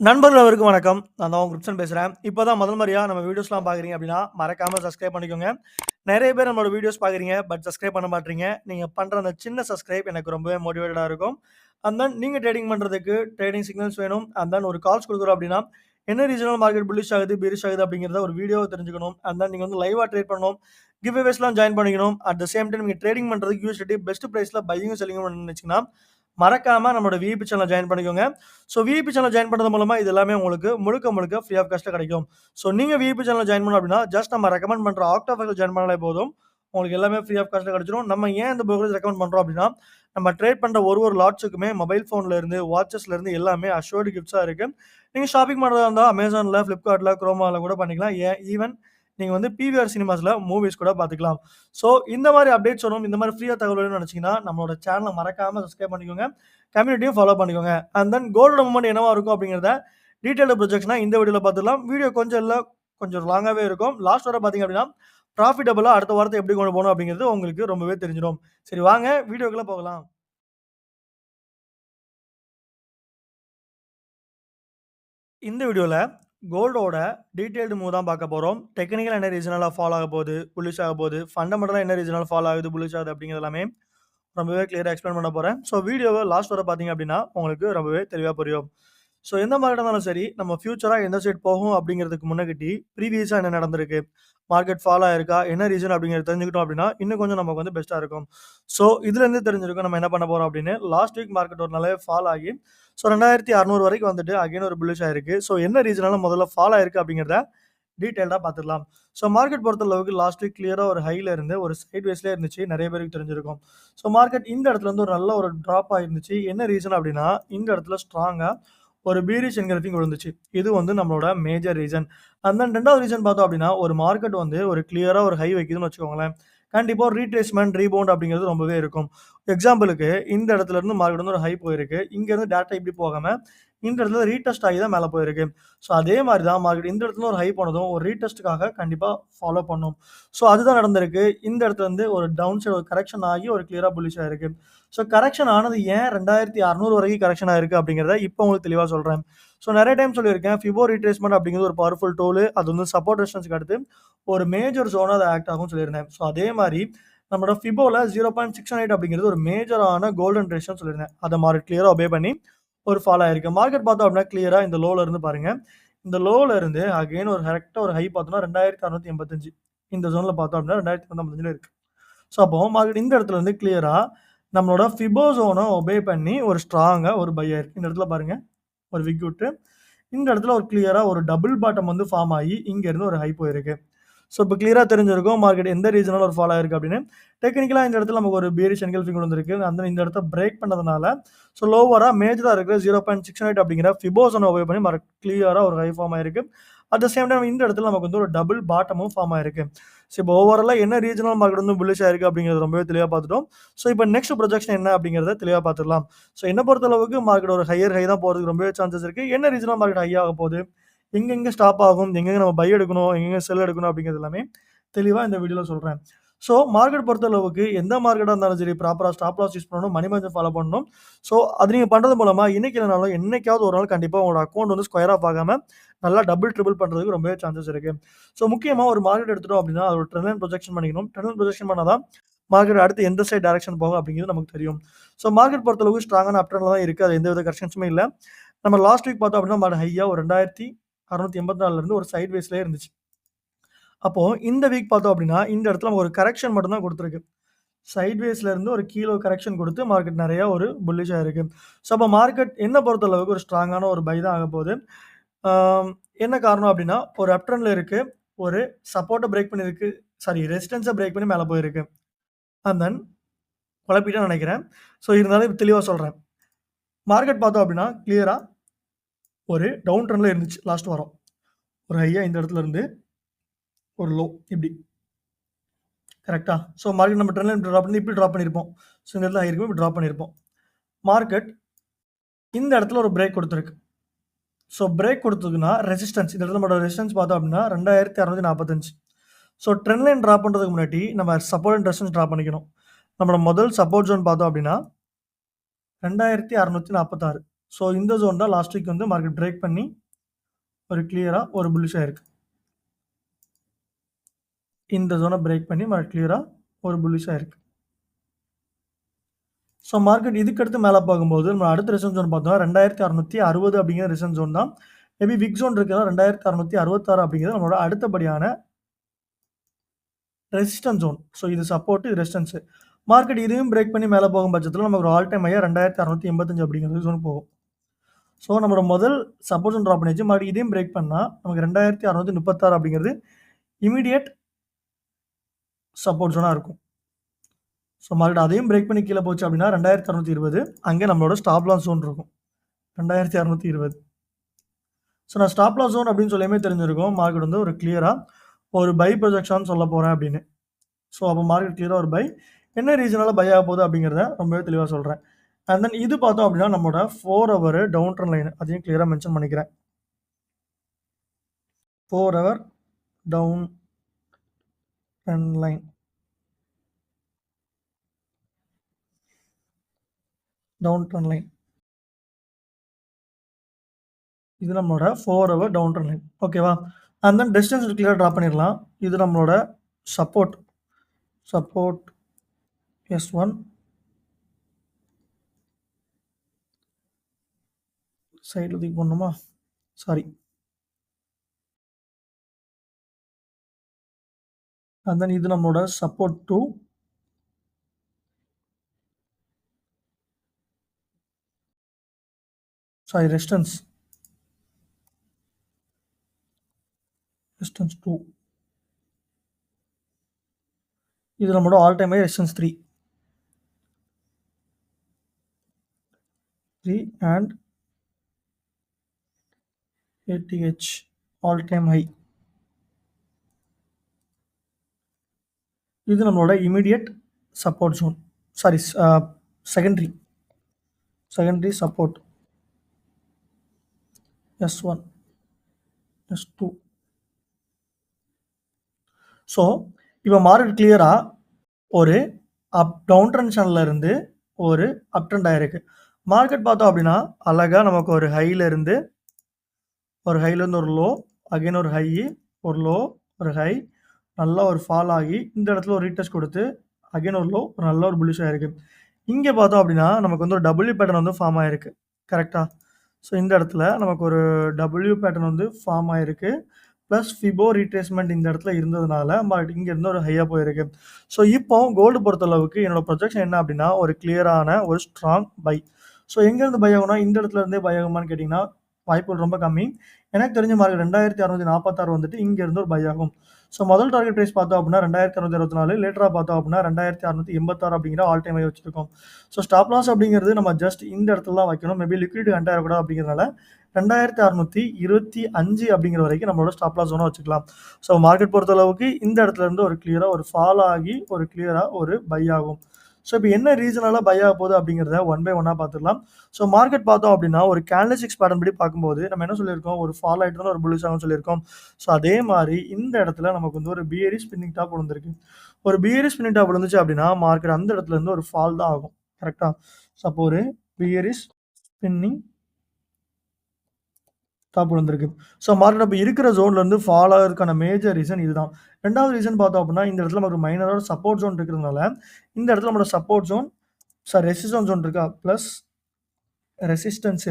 நண்பர்களுக்கு வணக்கம். நான் தான் உங்க கிரிப்சன் பேசுறேன். இப்போ தான் முதல் முறையா நம்ம வீடியோஸ்லாம் பார்க்குறீங்க அப்படின்னா, மறக்காம சப்ஸ்கிரைப் பண்ணிக்கோங்க. நெறைய பேர் நம்மளோட வீடியோஸ் பார்க்குறீங்க. பட் சப்ஸ்கிரைப் பண்ண மாட்றீங்க. நீங்க பண்ற அந்த சின்ன சப்ஸ்கிரைப் எனக்கு ரொம்பவே மோட்டிவேட்டடா இருக்கும். அண்ட் தென் நீங்க ட்ரேடிங் பண்றதுக்கு ட்ரேடிங் சிக்னல்ஸ் வேணும். அண்ட் தென் ஒரு கால்ஸ் குடுக்குறோம் அப்படின்னா, என்ன ரீஜனல் மார்க்கெட் புல்லிஷ் ஆகுது, பெரிஷ் ஆகுது அப்படிங்கிறத ஒரு வீடியோவா தெரிஞ்சுக்கணும். அண்ட் தென் நீங்க வந்து லைவா ட்ரேட் பண்ணணும். கிவ் அவேஸ்லாம் ஜாயின் பண்ணிக்கணும். அட் த சேம் டைம் நீங்க ட்ரேடிங் பண்றதுக்கு யூஎஸ்டிடி பெஸ்ட் பிரைஸ்ல பையிங்கும் செல்லிங்கும் நினைச்சீங்கன்னா, மறக்காம நம்மளோட விஐபி சேனல ஜாயின் பண்ணிக்கோங்க. ஸோ விஐபி சேனல் ஜாயின் பண்றது மூலமா இது எல்லாமே உங்களுக்கு முழுக்க ஃப்ரீ ஆஃப் காஸ்ட்ல கிடைக்கும். ஸோ நீங்க விஐபி சேனல் ஜாயின் பண்ணணும் அப்படின்னா, ஜஸ்ட் நம்ம ரெக்கமெண்ட் பண்ற OctaFX ஜாயின் பண்ணாலே போதும். உங்களுக்கு எல்லாமே ஃப்ரீ ஆஃப் காஸ்ட்ல கிடைச்சிரும். நம்ம ஏன் இந்த brokerage ரெக்கமெண்ட் பண்றோம் அப்படின்னா, நம்ம ட்ரேட் பண்ற ஒரு லாட்ஸுக்குமே மொபைல் ஃபோன்ல இருந்து, வாட்சஸ்ல இருந்து எல்லாமே அஷ்யூர்ட் கிஃப்ட்ஸா இருக்கு. நீங்க ஷாப்பிங் பண்றதா இருந்தா Amazonல, Flipkartல, Chromaல கூட பண்ணிக்கலாம். ஈவன் நீங்க வந்து பிவிஆர் சினிமாஸ்ல மூவிஸ் கூட பார்த்துக்கலாம். ஸோ இந்த மாரி அப்டேட்ஸ் வரும். இந்த மாரி ஃப்ரீயா தகவல் வேணும்னு நினைச்சீங்கன்னா, நம்மளோட சேனல மறக்காம சப்ஸ்கிரைப் பண்ணிக்கோங்க. கம்யூனிட்டியும் ஃபாலோ பண்ணிக்கோங்க. அண்ட் தென் கோல்டோட மூவ்மெண்ட் என்னவா இருக்கும் அப்படிங்கிறத டீடைல்டு ப்ரொஜெக்ஷனா இந்த வீடியோல பார்த்துடலாம். வீடியோ கொஞ்சம் இல்ல, கொஞ்சம் லாங்காவே இருக்கும். லாஸ்ட் வர பார்த்தீங்க அப்படின்னா, ப்ராஃபிட்டபிளா அடுத்த வாரத்தை எப்படி கொண்டு போணும் அப்படிங்கிறது உங்களுக்கு ரொம்பவே தெரிஞ்சிரும். சரி வாங்க வீடியோக்குள்ள போகலாம். இந்த வீடியோல கோல்டோட டீடைல்டு மூவ் தான் பார்க்க போறோம். டெக்னிக்கலா என்ன ரீசனலா ஃபால் ஆக போகுது, புல்லிஷ் ஆக போகுது, ஃபண்டமெண்டலா என்ன ரீசனல் ஃபால் ஆகுது, புல்லிஷ் ஆகுது அப்படிங்கிறது எல்லாமே ரொம்பவே கிளியரா எக்ஸ்பிளைன் பண்ண போறேன். ஸோ வீடியோவ லாஸ்ட் வர பார்த்தீங்க அப்படின்னா, உங்களுக்கு ரொம்பவே தெளிவா புரியும். ஸோ எந்த மார்க்கெட்டா இருந்தாலும் சரி, நம்ம ஃபியூச்சரா எந்த சைட் போகும் அப்படிங்கிறதுக்கு முன்னாடி ப்ரீவியஸா என்ன நடந்திருக்கு? மார்க்கெட் ஃபால் ஆயிருக்கா? என்ன ரீசன் அப்படிங்கிறத தெரிஞ்சுக்கிட்டோம் அப்படின்னா, இன்னும் கொஞ்சம் நமக்கு வந்து பெஸ்ட்டா இருக்கும். ஸோ இதுலேருந்து தெரிஞ்சிருக்கும் நம்ம என்ன பண்ண போறோம் அப்படின்னு. லாஸ்ட் வீக் மார்க்கெட் ஒரு நல்லாவே ஃபால் ஆகி, ஸோ 2600 வரைக்கும் வந்துட்டு அகைன் ஒரு புல்லிஷ் ஆயிருக்கு. ஸோ என்ன ரீசனால முதல்ல ஃபால் ஆயிருக்கு அப்படிங்கிறத டீடைல்டா பார்த்துடலாம். ஸோ மார்க்கெட் பொறுத்த அளவுக்கு லாஸ்ட் வீக் கிளியரா ஒரு ஹைல இருந்து ஒரு சைட்வேஸ்லயே இருந்துச்சு. நெறைய பேருக்கு தெரிஞ்சிருக்கும். ஸோ மார்க்கெட் இந்த இடத்துல இருந்து ஒரு நல்ல ஒரு டிராப் ஆயிருந்துச்சு. என்ன ரீசன் அப்படின்னா, இந்த இடத்துல ஸ்ட்ராங்கா ஒரு பீரிஷ் என்கல்ஃபிங் விழுந்துச்சு. இது வந்து நம்மளோட மேஜர் ரீசன். அண்ட் தென் 2வது ரீசன் பார்த்தோம் அப்படின்னா, ஒரு மார்க்கெட் வந்து ஒரு கிளியரா ஒரு ஹை வைக்குதுன்னு வச்சுக்கோங்களேன். கண்டிப்பா ஒரு ரீட்ரேஸ்மென்ட், ரீபவுண்ட் அப்படிங்கிறது ரொம்பவே இருக்கும். எக்ஸாம்பிளுக்கு இந்த இடத்துல இருந்து மார்க்கெட் வந்து ஒரு ஹை போயிருக்கு. இங்க இருந்து டேரக்ட்டா இப்படி போகாம, இந்த இடத்துல ரீடெஸ்ட் ஆகி தான் மேல போயிருக்கு. ஸோ அதே மாரி தான் மார்க்கெட் இந்த இடத்துல ஒரு ஹை போனதும் ஒரு ரீடெஸ்ட்க்காக கண்டிப்பா ஃபாலோ பண்ணும். ஸோ அதுதான் நடந்திருக்கு. இந்த இடத்துல இருந்து ஒரு டவுன் சைடு ஒரு கரெக்ஷன் ஆகி ஒரு கிளியரா புல்லிஷ் ஆயிருக்கு. ஸோ கரெக்ஷன் ஆனது ஏன் 2600 வரைக்கும் கரெக்ஷன் ஆயிருக்கு அப்படிங்கிறத இப்போ உங்களுக்கு தெளிவா சொல்றேன். ஸோ நெறைய டைம் சொல்லியிருக்கேன். ஃபிபோ ரிட்ரேஸ்மென்ட் அப்படிங்கிறது ஒரு பவர்ஃபுல் டூலு. அது வந்து சப்போர்ட் ரெசிஸ்டன்ஸ்க்கு அடுத்து ஒரு மேஜர் ஜோனா அது ஆக்ட் ஆகும்னு சொல்லியிருந்தேன். ஸோ அதே மாரி நம்மளோட ஃபிபோல 0.618 அப்படிங்கிறது ஒரு மேஜரான கோல்டன் ரேஷியோன்னு சொல்லியிருந்தேன். அத மார்க்கெட் கிளியரா ஒபே பண்ணி ஒரு ஃபால் ஆயிருக்கு. மார்க்கெட் பார்த்தோம் அப்படின்னா கிளியரா இந்த லோல இருந்து பாருங்க. இந்த லோல இருந்து அகைன் ஒரு கரெக்ட்டா ஒரு ஹை பார்த்தோம்னா 2685 இந்த ஜோன்ல பார்த்தோம் அப்படின்னா 2685ல இருக்கு. ஸோ அப்போ மார்க்கெட் இந்த இடத்துல இருந்து கிளியரா நம்மளோட ஃபிபோ ஜோன ஒபே பண்ணி ஒரு ஸ்ட்ராங்கா ஒரு பை ஆயிருக்கு. இந்த இடத்துல பாருங்க. ஒரு விக் விட்டு இந்த இடத்துல ஒரு கிளியரா ஒரு டபுள் பாட்டம் வந்து ஃபார்ம் ஆகி இங்க இருந்து ஒரு ஹை போயிருக்கு. ஸோ இப்போ கிளியரா தெரிஞ்சிருக்கும் மார்க்கெட் எந்த ரீஜனால ஒரு ஃபால் ஆயிருக்கு அப்படின்னு. டெக்னிக்கலா இந்த இடத்துல நமக்கு ஒரு பியரிஷ் என்கல்ஃபிங் விழுந்திருக்கு. அந்த இந்த இடத்த பிரேக் பண்ணதுனால ஸோ லோவரா மேஜரா இருக்கிற 0.618 அப்படிங்கிற ஃபிபோ ஜோன ஒபே பண்ணி மார்க்கெட் கிளியரா ஒரு ஹை ஃபார்ம் ஆயிருக்கு. அட் த சேம் டைம் இந்த இடத்துல நமக்கு வந்து ஒரு டபுள் பாட்டமும் ஃபார்ம் ஆயிருக்கு. ஸோ இப்போ ஓவராலா என்ன ரீஜனல் மார்க்கெட் வந்து புல்லிஷ் ஆயிருக்கு அப்படிங்கிறது ரொம்பவே தெளிவா பார்த்துட்டோம். ஸோ இப்போ நெக்ஸ்ட் ப்ரொஜெக்ஷன் என்ன அப்படிங்கிறத தெளிவா பார்த்துடலாம். ஸோ என்ன பொறுத்த அளவுக்கு மார்க்கெட் ஒரு ஹையர் ஹை தான் போறதுக்கு ரொம்பவே சான்சஸ் இருக்கு. என்ன ரீஜனல் மார்க்கெட் ஹை ஆக போகுது? எங்கெங்க ஸ்டாப் ஆகும்? எங்கெங்க நம்ம பை எடுக்கணும்? எங்கெங்க செல் எடுக்கணும்? அப்படிங்கிறது எல்லாமே தெளிவா இந்த வீடியோல சொல்றேன். ஸோ மார்க்கெட் பொறுத்த அளவுக்கு எந்த மார்க்கெட்டா இருந்தாலும் சரி ப்ராப்பரா ஸ்டாப் லாஸ் யூஸ் பண்ணணும். மணி மார்ஜின் ஃபாலோ பண்ணணும். ஸோ அது நீங்க பண்றது மூலமா இன்னைக்கு இல்லனாலும் என்னைக்காவது ஒரு நாள் கண்டிப்பா உங்களோட அக்கவுண்ட் வந்து ஸ்கொயர் ஆஃப் ஆகாம நல்லா டபுள், ட்ரிபிள் பண்றதுக்கு ரொம்பவே சான்சஸ் இருக்கு. ஸோ முக்கியமா ஒரு மார்க்கெட் எடுத்துட்டோம் அப்படின்னா, அதோட ட்ரெண்ட் லைன் ப்ரொஜெக்ஷன் பண்ணிக்கணும். ட்ரெண்ட் லைன் ப்ரொஜெக்ஷன் பண்ணா தான் மார்க்கெட் அடுத்து எந்த சைட் டைரக்ஷன் போகும் அப்படிங்கிறது நமக்கு தெரியும். ஸோ மார்க்கெட் பொறுத்த அளவுக்கு ஸ்ட்ராங்கான அப் ட்ரெண்ட்ல தான் இருக்கு. அது எந்தவித கரெக்ஷன்ஸுமே இல்ல. நம்ம லாஸ்ட் வீக் பார்த்தோம் அப்படின்னா மார்க்கெட் ஹையா ஒரு 2684ல இருந்து ஒரு சைட் வேஸ்லயே இருந்துச்சு. அப்போ இந்த வீக் பார்த்தோம் அப்படின்னா, இந்த இடத்துல நமக்கு ஒரு கரெக்ஷன் மட்டும் தான் குடுத்திருக்கு. சைட்வேஸ்ல இருந்து ஒரு கீழ கரெக்ஷன் குடுத்து மார்க்கெட் நெறைய ஒரு புல்லிஷா இருக்கு. ஸோ அப்ப மார்க்கெட் என்ன பொறுத்த அளவுக்கு ஒரு ஸ்ட்ராங்கான ஒரு பை தான் ஆகப்போகுது. ஆம் என்ன காரணம் அப்படின்னா, ஒரு அப் ட்ரெண்ட்ல இருக்கு. ஒரு சப்போர்ட்ட பிரேக் பண்ணியிருக்கு. சாரி ரெசிஸ்டன்ஸ பிரேக் பண்ணி மேல போயிருக்கு. அண்ட் தென் குழப்பிட்டேன்னு நெனைக்கிறேன். ஸோ இருந்தாலும் தெளிவா சொல்றேன். மார்க்கெட் பார்த்தோம் அப்படின்னா, கிளியரா ஒரு டவுன் ட்ரெண்ட்ல இருந்துச்சு லாஸ்ட் வாரம். ஒரு ஹையா இந்த இடத்துல இருந்து ஒரு லோ இப்படி. கரெக்ட்டா? ஸோ மார்க்கெட் நம்ம ட்ரெண்ட் லைன் டிராப் பண்ணி இப்படி டிராப் பண்ணியிருப்போம். ஸோ இந்த இடத்துல ஹை இருக்கும். இப்படி டிராப் பண்ணியிருப்போம். மார்க்கெட் இந்த இடத்துல ஒரு பிரேக் குடுத்திருக்கு. ஸோ பிரேக் குடுத்ததுன்னா ரெசிஸ்டன்ஸ் இந்த இடத்துல நம்மளோட ரெசிஸ்டன்ஸ் பார்த்தோம் அப்படின்னா 2645. ஸோ ட்ரெண்ட் லைன் டிராப் பண்றதுக்கு முன்னாடி நம்ம சப்போர்ட் அண்ட் ரெசிஸ்டன்ஸ் டிராப் பண்ணிக்கணும். நம்மளோட முதல் சப்போர்ட் ஜோன் பார்த்தோம் அப்படின்னா 2646. ஸோ இந்த ஜோன் தான் லாஸ்ட் வீக் வந்து மார்க்கெட் பிரேக் பண்ணி ஒரு கிளியரா ஒரு புல்லிஷா இருக்கு. இந்த ஜோனை பிரேக் பண்ணி மார்க்கெட் கிளியரா ஒரு புல்லிஷா இருக்கு. ஸோ மார்க்கெட் இதுக்கடுத்து மேலே போகும்போது நம்ம அடுத்த ரெசன் ஜோன் பார்த்தோம்னா 2660 அப்படிங்கிற ரெசன் ஜோன் தான். மேபி விக் ஜோன் இருக்கிறதா 2666 அப்படிங்கிறது நம்மளோட அடுத்தபடியான ரெசிஸ்டன்ஸ் ஜோன். ஸோ இது சப்போர்ட், இது ரெசிஸ்டன்ஸ். மார்க்கெட் இதையும் பிரேக் பண்ணி மேலே போகும் பட்சத்தில் நமக்கு ஒரு ஆல் டைம் ஹையா 2685 அப்படிங்கிறது ஜோன் போகும். ஸோ நம்மளோட முதல் சப்போர்ட் ஜோன் ட்ராப் பண்ணிச்சு, மறுபடியும் இதையும் பிரேக் பண்ணால் நமக்கு 2636 அப்படிங்கிறது இமீடியட் சப்போர்ட் ஜோனாக இருக்கும். ஸோ மார்க்கெட் அதையும் பிரேக் பண்ணி கீழே போச்சு அப்படின்னா 2620 அங்கே நம்மளோட ஸ்டாப் லாஸ் ஜோன் இருக்கும் 2620. ஸோ நான் ஸ்டாப் லாஸ் ஜோன் அப்படின்னு சொல்லியுமே தெரிஞ்சிருக்கும் மார்க்கெட் வந்து ஒரு கிளியராக ஒரு பை ப்ரொஜெக்ஷன் சொல்ல போகிறேன் அப்படின்னு. ஸோ அப்போ மார்க்கெட் கிளியராக ஒரு பை என்ன ரீசனால பை ஆக போகுது அப்படிங்கிறத ரொம்பவே தெளிவாக சொல்கிறேன். அண்ட் தென் இது பார்த்தோம் அப்படின்னா நம்மளோட 4 hour டவுன் ட்ரெண்ட் லைன் அதையும் கிளியராக மென்ஷன் பண்ணிக்கிறேன். 4 hour down trend line, down trend line இது நம்மளோட 4 hour டவுன் ட்ரெண்ட் லைன். ஓகேவா? அண்ட் தென் டிஸ்டன்ஸ் கிளியராக ட்ரா பண்ணிடலாம். இது நம்மளோட சப்போர்ட் S1 சைடில் தூக்கி போடணுமா? சாரி. அண்ட் தென் இது நம்மளோட சப்போர்ட் 2, சாரி ரெசிஸ்டன்ஸ் 2. இது நம்மளோட all time high resistance 3 and ATH all time high. இது நம்மளோட immediate support zone, sorry secondary support S1 S2. So இப்போ மார்க்கெட் கிளியராக ஒரு டவுன் ட்ரெண்ட் சேனலில் இருந்து ஒரு அப் ட்ரெண்ட் ஆயிருக்கு. மார்க்கெட் பார்த்தோம் அப்படின்னா அழகாக நமக்கு ஒரு ஹையிலேருந்து ஒரு லோ, அகைன் ஒரு ஹை, ஒரு லோ, ஒரு ஹை, நல்லா ஒரு ஃபால் ஆகி இந்த இடத்துல ஒரு ரீடெஸ்ட் கொடுத்து அகைன் ஒரு லோ, ஒரு நல்ல ஒரு புல்லிஷ் ஆயிருக்கு. இங்கே பார்த்தோம் அப்படின்னா நமக்கு வந்து ஒரு டபிள்யூ பேட்டர்ன் வந்து ஃபார்ம் ஆயிருக்கு. கரெக்டாக? ஸோ இந்த இடத்துல நமக்கு ஒரு டபிள்யூ பேட்டர்ன் வந்து ஃபார்ம் ஆயிருக்கு. ப்ளஸ் ஃபிபோ ரீட்ரேஸ்மெண்ட் இந்த இடத்துல இருந்ததுனால இங்கேருந்து ஒரு ஹையாக போயிருக்கு. ஸோ இப்போ கோல்டு பொறுத்தளவுக்கு என்னோட ப்ரொஜெக்ஷன் என்ன அப்படின்னா ஒரு கிளியரான ஒரு ஸ்ட்ராங் பை. ஸோ எங்கேருந்து பை ஆகும்னா இந்த இடத்துல இருந்தே பை ஆகுமான்னு கேட்டிங்கன்னா வாய்ப்புகள் ரொம்ப கம்மி. எனக்கு தெரிஞ்ச மார்க்கெட் 2646 வந்துட்டு இங்கேருந்து ஒரு பை ஆகும். ஸோ முதல் டார்கெட் ப்ரைஸ் பார்த்தோம் அப்படின்னா 2664, லேட்டராக பார்த்தோம் அப்படின்னா 2686 அப்படிங்கிற ஆல் டைம் ஹை வச்சிருக்கோம். ஸோ ஸ்டாப் லாஸ் அப்படிங்கிறது நம்ம ஜஸ்ட் இந்த இடத்துல தான் வைக்கணும். மேபி லிக்விட் கண்ட் ஆகக்கூடாது அப்படிங்கிறதுனால 2625 அப்படிங்கிற வரைக்கும் நம்மளோட ஸ்டாப் லாஸ் ஜோனை வச்சுக்கலாம். ஸோ மார்க்கெட் பொறுத்தளவுக்கு இந்த இடத்துல இருந்து ஒரு கிளியராக ஒரு ஃபால் ஆகி ஒரு கிளியராக ஒரு பை ஆகும். ஸோ இப்போ என்ன ரீசனால பை ஆக போகுது அப்படிங்கிறத ஒன் பை ஒன்னாக பார்த்துக்கலாம். ஸோ மார்க்கெட் பார்த்தோம் அப்படின்னா ஒரு கேண்டல்ஸ்டிக் பேட்டர்ன் படி பார்க்கும்போது நம்ம என்ன சொல்லியிருக்கோம், ஒரு ஃபால் ஆகிட்டு தான் ஒரு புல்லிஷ் ஆகும்னு சொல்லியிருக்கோம். ஸோ அதே மாதிரி இந்த இடத்துல நமக்கு வந்து ஒரு பியரிஷ் ஸ்பின்னிங் டாப் விழுந்திருக்கு. ஒரு பியரிஷ் ஸ்பின்னிங் டாப் விழுந்துச்சு அப்படின்னா மார்க்கெட் அந்த இடத்துல இருந்து ஒரு ஃபால் தான் ஆகும். கரெக்டாக? ஸோ அப்போ ஒரு பியரிஷ் ஸ்பின்னிங் டாப் விழுந்திருக்கு. ஸோ மார்க்கெட் இப்போ இருக்கிற ஜோன்லேருந்து ஃபால் ஆகிறதுக்கான மேஜர் ரீசன் இதுதான். ரெண்டாவது ரீசன் பார்த்தோம் அப்படின்னா இந்த இடத்துல நமக்கு மைனரான சப்போர்ட் ஜோன் இருக்கிறதுனால இந்த இடத்துல நம்மளோட சப்போர்ட் ஜோன் ரெசிஸ்டன்ஸ் ஜோன் இருக்கா, ப்ளஸ் ரெசிஸ்டன்ஸ்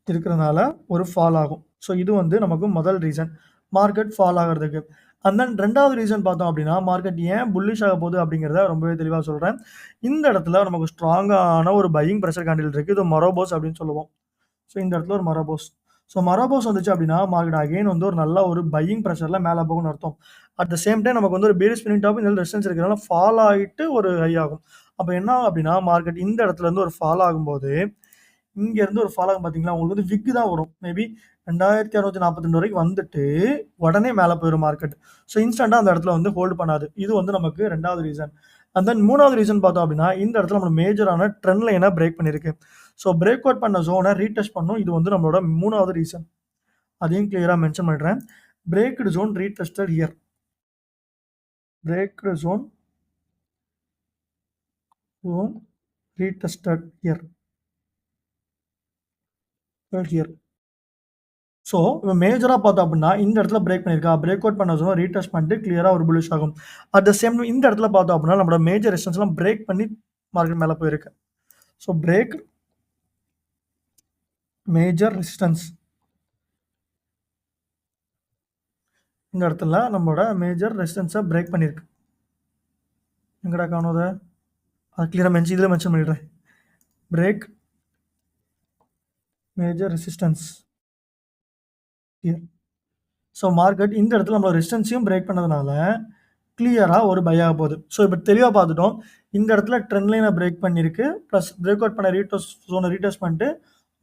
இருக்கிறதுனால ஒரு ஃபால் ஆகும். ஸோ இது வந்து நமக்கு முதல் ரீசன் மார்க்கெட் ஃபால் ஆகிறதுக்கு. அண்ட் தென் ரெண்டாவது ரீசன் பார்த்தோம் அப்படின்னா மார்க்கெட் ஏன் புல்லிஷ் ஆக போகுது அப்படிங்கிறத ரொம்பவே தெளிவாக சொல்கிறேன். இந்த இடத்துல நமக்கு ஸ்ட்ராங்கான ஒரு பையிங் ப்ரெஷர் கேண்டில் இருக்குது. இது மொரோபோஸ் அப்படின்னு சொல்லுவோம். ஸோ இந்த இடத்துல ஒரு மொரோபோஸ். ஸோ மொரோபோஸ் வந்துச்சு அப்படின்னா மார்க்கெட் அகைன் வந்து ஒரு நல்ல ஒரு பையிங் ப்ரெஷரில் மேலே போகும்னு அர்த்தம். அட் த சேம் டைம் நமக்கு வந்து ஒரு பேரிஷ் ஸ்பின்னிங் டாப் இந்த ரெசிஸ்டன்ஸ் இருக்கிறனால ஃபால் ஆகிட்டு ஒரு ஹை ஆகும். அப்போ என்ன ஆகும் அப்படின்னா மார்க்கெட் இந்த இடத்துல இருந்து ஒரு ஃபால் ஆகும்போது இங்கேருந்து ஒரு ஃபால் ஆகும் பார்த்தீங்களா, உங்களுக்கு வந்து விக்கு தான் வரும். மேபி 2642 வரைக்கும் வந்துட்டு உடனே மேலே போயிடும் மார்க்கெட். ஸோ இன்ஸ்டண்ட்டாக அந்த இடத்துல வந்து ஹோல்டு பண்ணாது. இது வந்து நமக்கு ரெண்டாவது ரீசன். அண்ட் தென் மூணாவது ரீசன் பார்த்தோம் அப்படின்னா இந்த இடத்துல நம்ம மேஜரான ட்ரெண்ட் லைனை பிரேக் பண்ணியிருக்கு. ஸோ பிரேக் அவுட் பண்ண ஜோனை ரீடெஸ்ட் பண்ணும். இது வந்து நம்மளோட மூணாவது ரீசன். அதையும் கிளியராக மென்ஷன் பண்ணுறேன். Breaked zone retested here. Breaked zone retested here. Here. So இப்போ மேஜராக பார்த்தோம் அப்படின்னா இந்த இடத்துல பிரேக் பண்ணியிருக்கா, பிரேக் அவுட் பண்ண சொன்னால் ரீடெஸ்ட் பண்ணிட்டு கிளியராக ஒரு புல்லிஷ் ஆகும். அட் த சேம் இந்த இடத்துல பார்த்தோம் அப்படின்னா நம்மளோட மேஜர் ரெசிஸ்டன்ஸ்லாம் பிரேக் பண்ணி மார்க்கெட் மேலே போயிருக்கு. ஸோ பிரேக் மேஜர் ரெசிஸ்டன்ஸ் இந்த இடத்துல நம்மளோட மேஜர் ரெசிஸ்டன்ஸை பிரேக் பண்ணியிருக்கு. எங்கடா காணோத, அது கிளியராக இதில் மென்ஷன் பண்ணிடுறேன். Break major resistance here. So market இந்த இடத்துல நம்மளோட ரெசிஸ்டன்ஸையும் பிரேக் பண்ணதுனால கிளியராக ஒரு பை ஆக போகுது. ஸோ இப்போ தெளிவாக பார்த்துட்டோம். இந்த இடத்துல ட்ரெண்ட் லைனை பிரேக் பண்ணியிருக்கு, ப்ளஸ் பிரேக் அவுட் பண்ண ரீடெஸ்ட் பண்ணிட்டு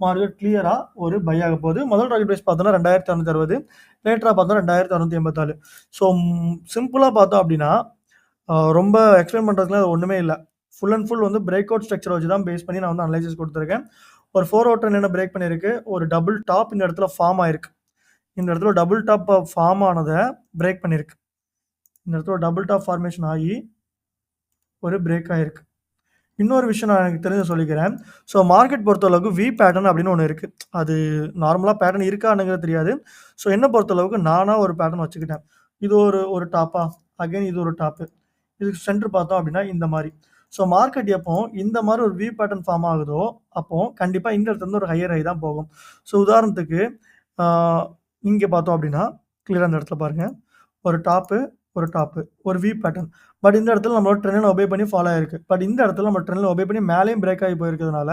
மார்க்கெட் கிளியராக ஒரு பை ஆக போகுது. முதல் டார்கெட் ப்ரைஸ் பார்த்தோன்னா 2660, லேட்டராக பார்த்தோம் 2684. ஸோ சிம்பிளாக பார்த்தோம் அப்படின்னா ரொம்ப எக்ஸ்பிளைன் பண்ணுறதுக்குலாம் அது ஒன்றுமே இல்லை. ஃபுல் அண்ட் ஃபுல் வந்து பிரேக் அவுட் ஸ்ட்ரக்சர் வச்சு தான் பேஸ் பண்ணி நான் வந்து அனலைசிஸ் கொடுத்துருக்கேன். ஒரு 4 அவுட் என்ன பிரேக் பண்ணியிருக்கு, ஒரு டபுள் டாப் இந்த இடத்துல ஃபார்ம் ஆயிருக்கு. இந்த இடத்துல டபுள் டாப் ஃபார்ம் ஆனதை பிரேக் பண்ணியிருக்கு. இந்த இடத்துல டபுள் டாப் ஃபார்மேஷன் ஆகி ஒரு பிரேக் ஆகிருக்கு. இன்னொரு விஷயம் நான் எனக்கு தெரிஞ்ச சொல்லிக்கிறேன். ஸோ மார்க்கெட் பொறுத்தளவுக்கு வி பேட்டர்ன் அப்படின்னு ஒன்று இருக்குது. அது நார்மலாக பேட்டர்ன் இருக்கானுங்கிறது தெரியாது. ஸோ என்ன பொறுத்தளவுக்கு நானாக ஒரு பேட்டர்ன் வச்சுக்கிட்டேன். இது ஒரு டாப்பா, அகைன் இது ஒரு டாப்பு, இதுக்கு சென்டர் பார்த்தோம் அப்படின்னா இந்த மாதிரி. ஸோ மார்க்கெட் எப்போ இந்த மாதிரி ஒரு வி பேட்டர்ன் ஃபார்ம் ஆகுதோ அப்போ கண்டிப்பாக இந்த இடத்துல இருந்து ஒரு ஹையர் ஹை தான் போகும். ஸோ உதாரணத்துக்கு இங்கே பார்த்தோம் அப்படின்னா கிளியராக இந்த இடத்துல பாருங்கள், ஒரு டாப்பு, ஒரு வி பேட்டர்ன். பட் இந்த இடத்துல நம்மளோட ட்ரெண்ட் ஒபே பண்ணி ஃபாலோ ஆயிருக்கு. பட் இந்த இடத்துல நம்ம ட்ரெண்ட் ஒபே பண்ணி மேலேயும் பிரேக் ஆகி போயிருக்கிறதுனால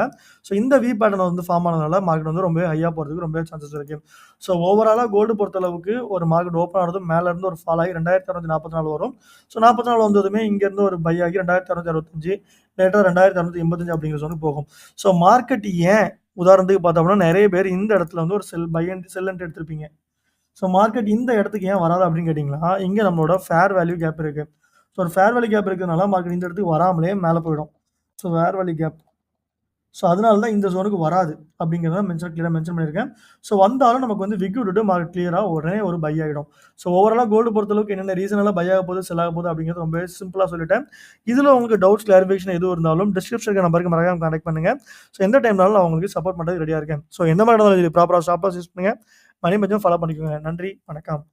ஸோ இந்த வி பேட்டர்ன் வந்து ஃபார்ம் ஆனதுனால மார்க்கெட் வந்து ரொம்ப ஹையாக போகிறதுக்கு ரொம்ப சான்சஸ் இருக்குது. ஸோ ஓவராலாக கோல்டு பொறுத்தளவுக்கு ஒரு மார்க்கெட் ஓப்பன் ஆனதும் மேலேருந்து ஒரு ஃபால் ஆகி 2644 வரும். ஸோ 44 வந்ததுமே இங்கேருந்து ஒரு பை ஆகி 2665, லேட்டர் 2685 அப்படிங்கிற சொல்லி போகும். ஸோ மார்க்கெட் ஏன் உதாரணத்துக்கு பார்த்தோம்னா நிறைய பேர் இந்த இடத்துல வந்து ஒரு செல் எடுத்திருப்பீங்க. ஸோ மார்க்கெட் இந்த இடத்துக்கு ஏன் வராது அப்படின்னு கேட்டிங்கன்னா, இங்கே நம்மளோட ஃபேர் வேல்யூ கேப் இருக்குது. ஸோ ஒரு ஃபேர் வேல்யூ கேப் இருக்கிறதுனால மார்க்கெட் இந்த இடத்துக்கு வராமலே மேலே போயிடும். So fair value gap, so அதனால தான் இந்த ஜோனுக்கு வராது அப்படிங்கிறத கிளியராக மென்ஷன் பண்ணியிருக்கேன். ஸோ வந்தாலும் நமக்கு வந்து விக் விட்டுட்டு மார்க்கெட் கிளியராக உடனே ஒரு பை ஆகிடும். ஸோ ஓவராலாக கோல்டு பொறுத்தளவுக்கு என்னென்ன ரீசனெல்லாம் பை ஆக போகுது, செல் ஆக போகுது அப்படிங்கிறது ரொம்ப சிம்பிளாக சொல்லிட்டேன். இதில் உங்களுக்கு டவுட்ஸ் கிளாரிஃபிகேஷன் எதுவும் இருந்தாலும் டிஸ்கிரிப்ஷனுக்கு நம்பருக்கு மறக்காம கான்டாக்ட் பண்ணுங்கள். ஸோ எந்த டைம்னாலும் நான் உங்களுக்கு சப்போர்ட் பண்ணுறது ரெடியாக இருக்கேன். ஸோ எந்த மாதிரி இருந்தாலும் ப்ராப்பராக ஸ்டாப் லாஸ் யூஸ் பண்ணுங்கள், மணி பட்ஜெட் ஃபாலோ பண்ணிக்கோங்க. நன்றி, வணக்கம்.